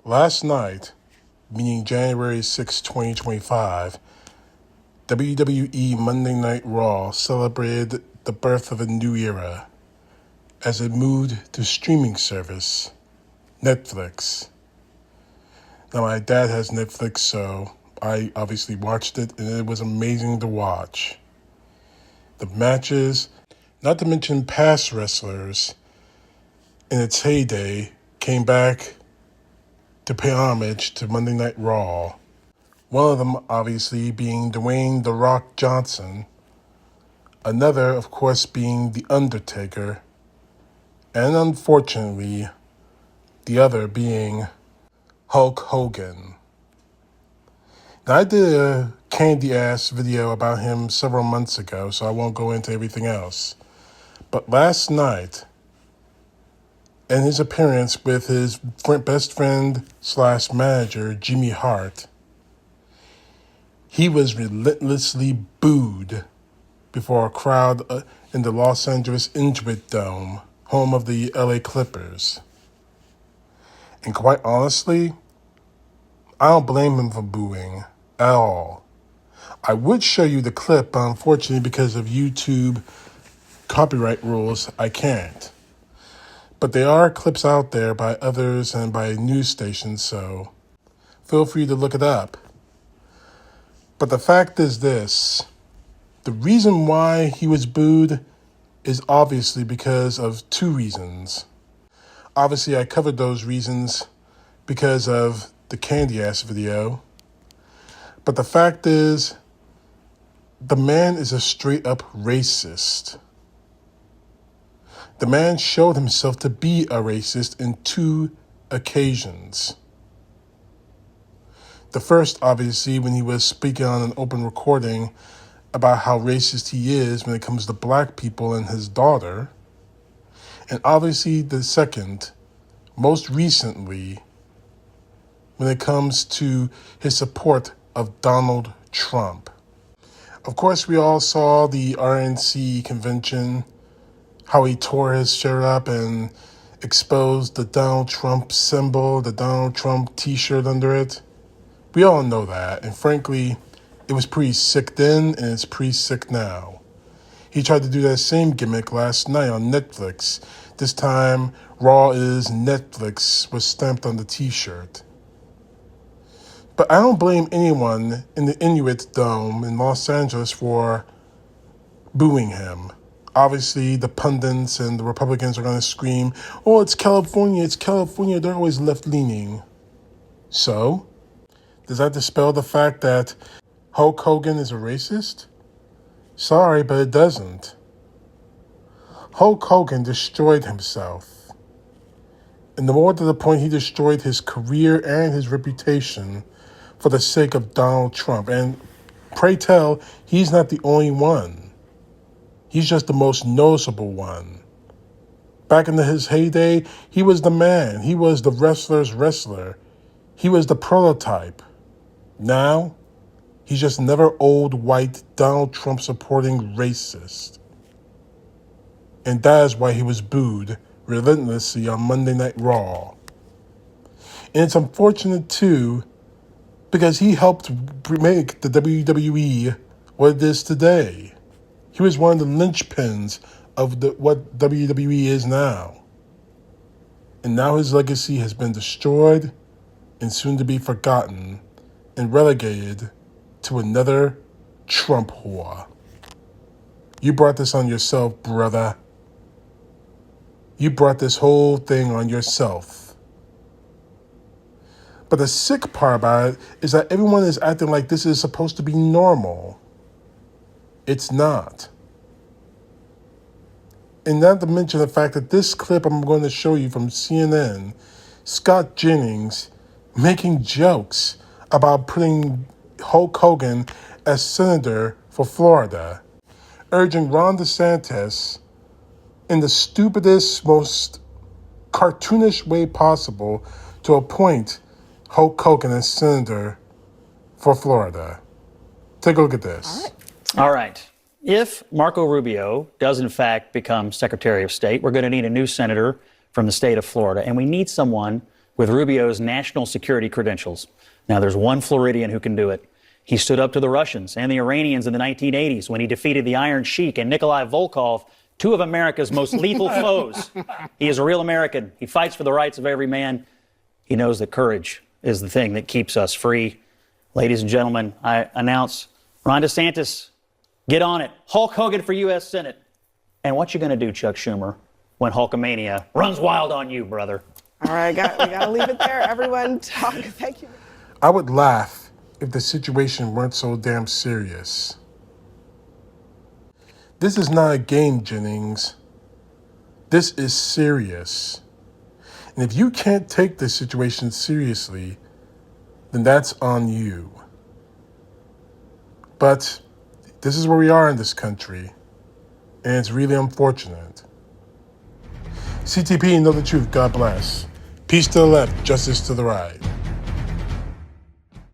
Last night, meaning January 6, 2025, WWE Monday Night Raw celebrated the birth of a new era as it moved to streaming service, Netflix. Now, my dad has Netflix, so I obviously watched it, and it was amazing to watch. The matches, not to mention past wrestlers, in its heyday, came back to pay homage to Monday Night Raw. One of them, obviously, being Dwayne "The Rock" Johnson. Another, of course, being The Undertaker. And unfortunately, the other being Hulk Hogan. Now, I did a candy-ass video about him several months ago, so I won't go into everything else. But last night, in his appearance with his best friend / manager, Jimmy Hart, he was relentlessly booed before a crowd in the Los Angeles Intuit Dome, home of the LA Clippers. And quite honestly, I don't blame him for booing at all. I would show you the clip, but unfortunately, because of YouTube copyright rules, I can't. But there are clips out there by others and by news stations, so feel free to look it up. But the fact is this: the reason why he was booed is obviously because of two reasons. Obviously, I covered those reasons because of the candy-ass video. But the fact is, the man is a straight-up racist. The man showed himself to be a racist in two occasions. The first, obviously, when he was speaking on an open recording about how racist he is when it comes to black people and his daughter. And obviously the second, most recently, when it comes to his support of Donald Trump. Of course, we all saw the RNC convention, how he tore his shirt up and exposed the Donald Trump symbol, the Donald Trump t-shirt under it. We all know that, and frankly, it was pretty sick then, and it's pretty sick now. He tried to do that same gimmick last night on Netflix. This time, Raw is Netflix was stamped on the t-shirt. But I don't blame anyone in the Inuit Dome in Los Angeles for booing him. Obviously, the pundits and the Republicans are going to scream, "Oh, it's California, they're always left-leaning." So, does that dispel the fact that Hulk Hogan is a racist? Sorry, but it doesn't. Hulk Hogan destroyed himself. And the more to the point, he destroyed his career and his reputation for the sake of Donald Trump. And pray tell, he's not the only one. He's just the most noticeable one. Back in his heyday, he was the man. He was the wrestler's wrestler. He was the prototype. Now, he's just another old white Donald Trump supporting racist. And that is why he was booed relentlessly on Monday Night Raw. And it's unfortunate too, because he helped make the WWE what it is today. He was one of the linchpins of what WWE is now. And now his legacy has been destroyed and soon to be forgotten and relegated to another Trump whore. You brought this on yourself, brother. You brought this whole thing on yourself. But the sick part about it is that everyone is acting like this is supposed to be normal. It's not. And not to mention the fact that this clip I'm going to show you from CNN, Scott Jennings making jokes about putting Hulk Hogan as senator for Florida, urging Ron DeSantis in the stupidest, most cartoonish way possible to appoint Hulk Hogan as senator for Florida. Take a look at this. All right. If Marco Rubio does in fact become Secretary of State, we're going to need a new senator from the state of Florida, and we need someone with Rubio's national security credentials. Now, there's one Floridian who can do it. He stood up to the Russians and the Iranians in the 1980s when he defeated the Iron Sheik and Nikolai Volkov, two of America's most lethal foes. He is a real American. He fights for the rights of every man. He knows that courage is the thing that keeps us free. Ladies and gentlemen, I announce Ron DeSantis, get on it. Hulk Hogan for U.S. Senate. And what you going to do, Chuck Schumer, when Hulkamania runs wild on you, brother? All right, we got to leave it there. Everyone, talk. Thank you. I would laugh if the situation weren't so damn serious. This is not a game, Jennings. This is serious. And if you can't take this situation seriously, then that's on you. But this is where we are in this country, and it's really unfortunate. CTP, know the truth. God bless. Peace to the left, justice to the right.